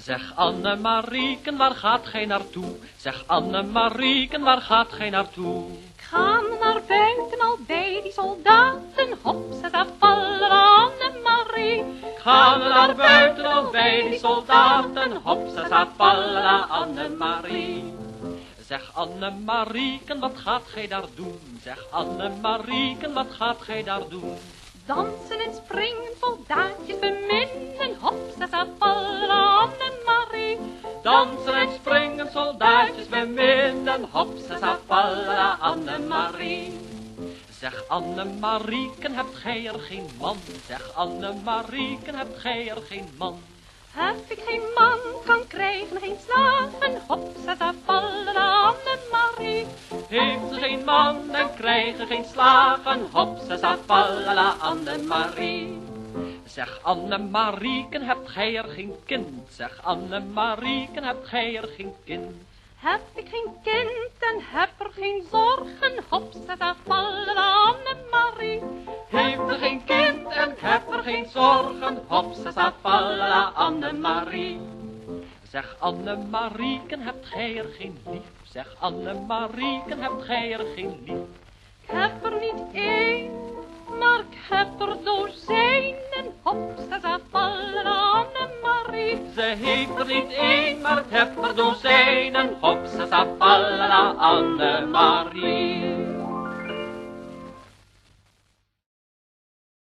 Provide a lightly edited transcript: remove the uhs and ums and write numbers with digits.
Zeg Annemarieken, waar gaat gij naartoe? Zeg Annemarieken, waar gaat gij naartoe? Ik ga naar buiten al bij die soldaten, hop, ze vallen Annemarie. Ik ga naar buiten al bij die soldaten, hop, ze vallen Annemarie. Zeg Annemarieken, wat gaat gij daar doen? Zeg Annemarieken, wat gaat gij daar doen? Dansen en springen, soldaatjes beminnen, hop, ze vallen Annemarie. Dansen en springen, soldaatjes beminnen, hop, ze vallen Annemarie. Zeg Annemarieken, hebt gij er geen man? Zeg Annemarieken, hebt gij er geen man? Heb ik geen man, kan krijgen geen slagen, hop, ze vallen Annemarie. Heeft ze geen man en krijgen geen slagen, hop, ze vallen Annemarie. Zeg Annemarieken, hebt gij er geen kind? Zeg Annemarieken, hebt gij er geen kind? Heb ik geen kind en heb er geen zorgen, hop, ze vallen Annemarie. Heeft er geen kind en heb er geen zorgen, hop, ze vallen Annemarie. Zeg Annemarieken, hebt gij er geen lief? Zeg Annemarieken, hebt gij er geen lief? Ik heb er niet één, maar ik heb er dozijnen, hop, ze vallen Annemarie. Ze heeft er niet één, maar ik heb er dozijnen, hop, ze vallen Annemarie.